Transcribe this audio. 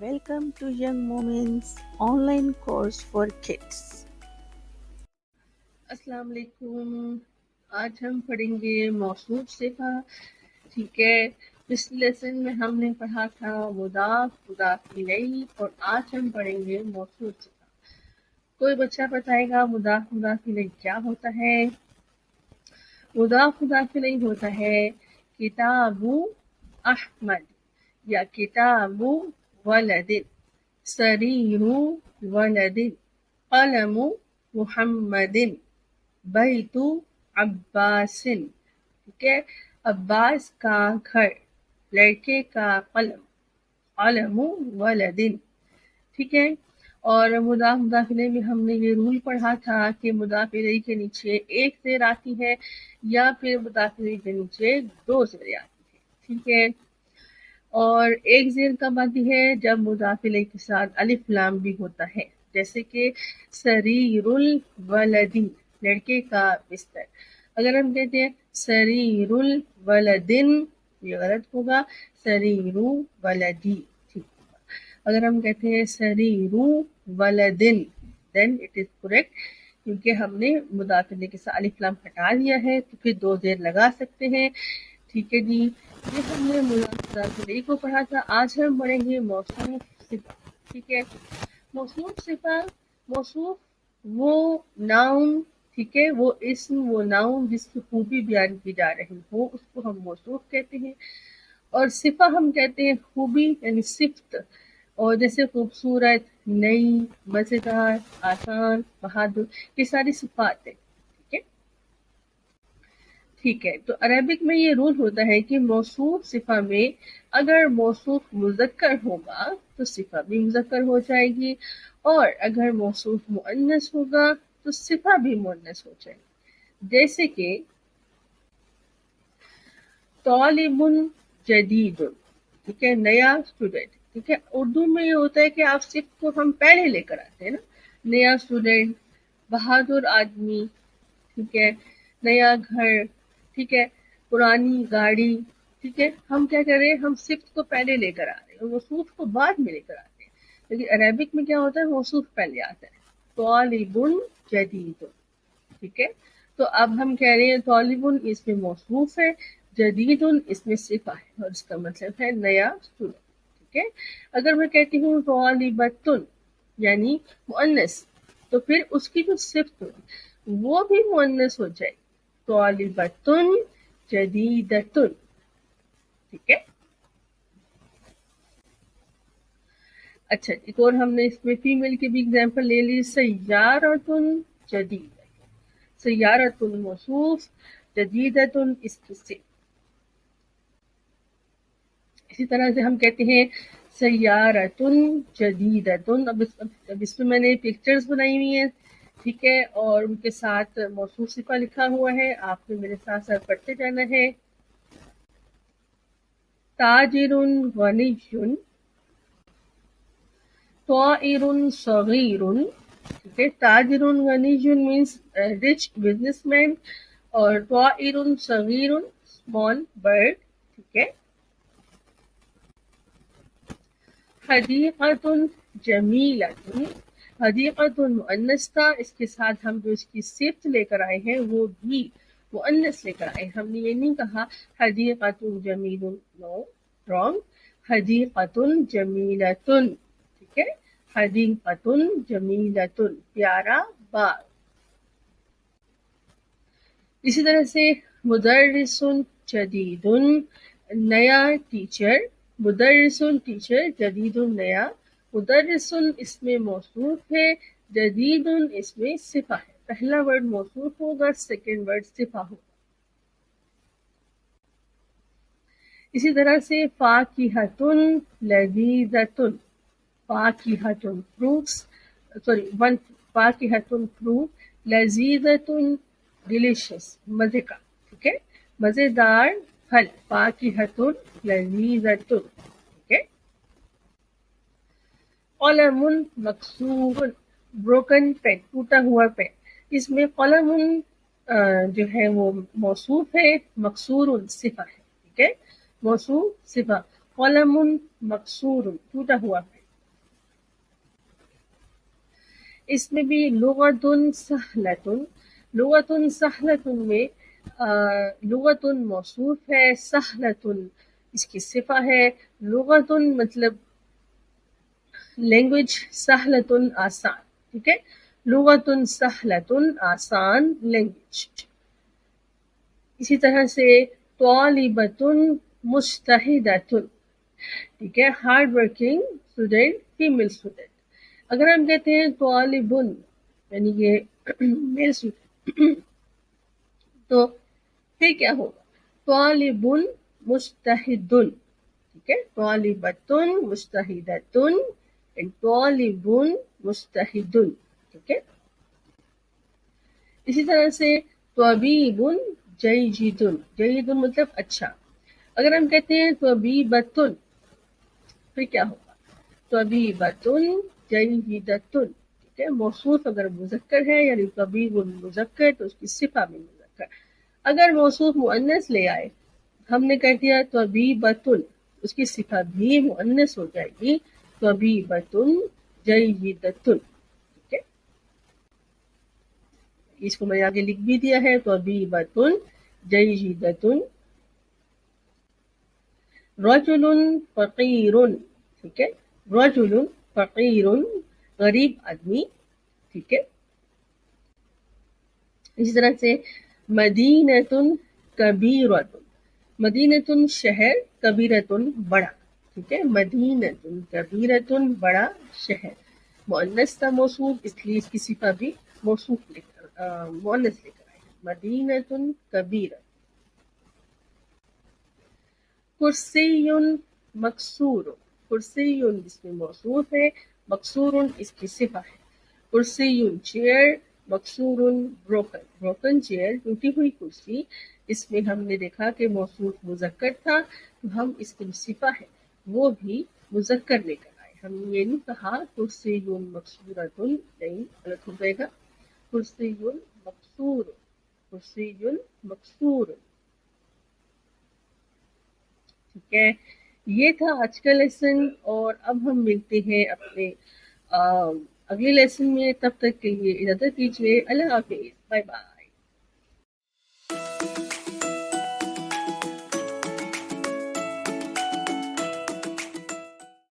Welcome to Young Moments online course for kids. अस्सलाम वालेकुम। आज हम पढ़ेंगे मौसूफ सिफ़ा। ठीक है, पिछले लेसन में हमने पढ़ा था मुदाफ मुदाफ इलैहि और आज हम पढ़ेंगे मौसूफ सिफ़ा। कोई बच्चा बताएगा मुदाफ मुदाफ इलैहि क्या होता है? मुदाफ मुदाफ इलैहि होता है किताबु अहमद या किताबु वलदिन, सरीरु वलदिन, कलमु मुहम्मदिन, बैतु अब्बासिन। ठीक है, अब्बास का घर, लड़के का कलम, कलमु वलदिन। ठीक है, और मुदाफ मुदाफ इलैहि में हमने ये रूल पढ़ा था कि मुदाफ इलैहि के नीचे एक ज़ेर आती है या फिर मुदाफ इलैहि के नीचे दो ज़ेरें आती है। ठीक है, और एक ज़ेर कब आती है? जब मुदाफ इलैहि के साथ अलिफ लाम भी होता है, जैसे कि सरीरुल वलदी, लड़के का बिस्तर। अगर हम कहते हैं सरीरुल वलदिन, ये गलत होगा, सरीरु वलदी ठीक होगा। अगर हम कहते हैं सरीरु वलदिन, देन इट इज करेक्ट, क्योंकि हमने मुदाफ इलैहि के साथ अलिफ लाम हटा दिया है, तो फिर दो ज़ेर लगा सकते हैं। ठीक है जी, ये हमने मुदाफ इलैहि को पढ़ा था। आज हम पढ़ेंगे मौसूफ सिफ़ा। ठीक है, मौसूफ सिफ़ा, मौसूफ वो नाउन, ठीक है, वो इस्म, वो नाउन जिसकी खूबी बयान की जा रही हो, उसको हम मौसूफ कहते हैं। और सिफ़ा हम कहते हैं खूबी यानी सिफ्त, और जैसे खूबसूरत, नई, मज़ेदार, आसान, बहादुर, ये सारी सिफ़ात है। ठीक है, ठीक है, तो अरबिक में ये रूल होता है कि मौसूफ सिफ़ा में अगर मौसूफ मुज़क्कर होगा तो सिफ़ा भी मुज़क्कर हो जाएगी, और अगर मौसूफ मुअन्नस होगा तो सिफ़ा भी मुअन्नस हो जाएगी। जैसे कि तालिबुन जदीदुन, ठीक है, नया स्टूडेंट। ठीक है, उर्दू में ये होता है कि आप सिर्फ को हम पहले लेकर आते हैं ना, नया स्टूडेंट, बहादुर आदमी, ठीक है, नया घर, ठीक है, पुरानी गाड़ी। ठीक है, हम क्या कर रहे हैं, हम सिफ्त को पहले लेकर आ रहे हैं और मौसूफ को बाद में लेकर आते हैं। लेकिन अरेबिक में क्या होता है, मौसूफ पहले आता है। तालिबुन जदीदुन, ठीक है, तो अब हम कह रहे हैं तालिबुन इसमें मौसूफ है, जदीदुन इसमें सिफा है, और इसका मतलब है नया स्टूडेंट। ठीक है, अगर मैं कहती हूँ तालिबतुन यानी मुअन्नस, तो फिर उसकी जो सिफ्त होगी वो भी मुअन्नस हो जाएगी, तालिबतुन जदीदतुन। ठीक है, अच्छा, एक और हमने इसमें फीमेल की भी एग्जांपल ले ली, सय्यारतुन जदीद, सय्यारतुन मौसूफ, जदीदतुन इसकी सिफ्त। इसी तरह से हम कहते हैं सय्यारतुन जदीदतुन। अब इसमें मैंने पिक्चर्स बनाई हुई हैं, ठीक है, और उनके साथ मौसूफ सिफा लिखा हुआ है, आपने मेरे साथ साथ पढ़ते जाना है। ताजिरुन गनियुन, ताइरुन सगीरुन, ठीक है, ताजिरुन गनियुन मीन्स रिच बिजनेसमैन, और ताइरुन सगीरुन स्मॉल बर्ड। ठीक है, हदीक़तुन जमीलतुन, हदीक़तुन मुअन्नस था, इसके साथ हम जो इसकी सिफ्त लेकर आए हैं वो भी मुअन्नस लेकर आए। हमने ये नहीं कहा हदीक़तुन जमीलुन, नो, रॉन्ग, हदीक़तुन जमीलतुन। ठीक है, हदीक़तुन जमीलतुन, प्यारा बाग। इसी तरह से मुदर्रिसुन जदीदुन, नया टीचर, मुदर्रिसुन टीचर, जदीदुन नया, मुदर्रिसुन इसमें मौसूफ है, जदीदुन इसमें सिफा है। पहला वर्ड मौसूफ होगा, सेकंड वर्ड सिफा होगा। इसी तरह से फाकिहतुन लजीजतुन, फाकिहतुन फ्रूट्स, सॉरी वन, फाकिहतुन फ्रूट, लजीजतुन डिलीशियस मजे का। ठीक है, मजेदार फल, फाकिहतुन लजीजतुन। ठीक है, कलमुन मकसूरुन, ब्रोकन पेन, टूटा हुआ पेन। इसमें कलमुन जो है वो मौसूफ है, मकसूरुन सिफा है। ठीक है, मौसूफ सिफा, कलमुन मकसूरुन टूटा हुआ पेन। اس میں بھی لغتن سہلتن، لغتن سہلتن میں لغتن موصوف ہے، سہلتن اس کی صفہ ہے، لغتن مطلب لینگویج، سہلتن آسان، ٹھیک ہے، لغتن سہلتن آسان لینگویج۔ اسی طرح سے طالبتن مجتہدتن، ٹھیک ہے، hard working student, female student. اگر ہم کہتے ہیں طالبن یعنی یہ میل اسٹوڈینٹ، تو پھر کیا ہوگا؟ طالبن مجتہدن، ٹھیک ہے، طالبتن مجتہدتن، طالبن مجتہدن، ٹھیک ہے۔ اسی طرح سے طبیبن جیدن، جیدن مطلب اچھا۔ اگر ہم کہتے ہیں طبیبتن، پھر کیا ہوگا؟ طبیبتن جیدتن، ٹھیک ہے، موصوف اگر مذکر ہے یعنی طبیب مذکر تو اس کی صفہ بھی مذکر۔ اگر موصوف مؤنث لے آئے، ہم نے کہہ دیا طبیبتن، اس کی صفہ بھی مؤنث ہو جائے گی، طبیبتن جیدتن، ٹھیک ہے۔ اس کو میں نے آگے لکھ بھی دیا ہے، طبیبتن جیدتن۔ رجل فقیر، ٹھیک ہے، رجل فقیر غریب آدمی، ٹھیک ہے۔ اسی طرح سے مدینۃ کبیرۃ، مدینۃ شہر، کبیرۃ بڑا، ٹھیک ہے، مدینۃ کبیرۃ بڑا شہر، مؤنث کا موصوف اس لیے اس کی صفہ بھی موصوف مؤنث لے کر آئے، مدینۃ کبیرۃ۔ کرسی مکسور، کرسی اس میں موصوف ہے، مکسور اس کی صفہ ہے، کرسی چیئر، مکسور بروکن، بروکن چیئر ٹوٹی ہوئی کرسی۔ اس میں ہم نے دیکھا کہ موصوف مذکر تھا تو ہم اس کی صفہ ہے وہ بھی مذکر لے کر آئے، ہم یہ نہیں کہا کرسی مکسورۃ، نہیں، غلط ہو جائے گا، کرسی مکسور، کرسی مکسور، ٹھیک ہے۔ یہ تھا آج کا لیسن، اور اب ہم ملتے ہیں اپنے اگلے لیسن میں، تب تک کے لیے اجازت دیجیے، اللہ حافظ، بائے بائے۔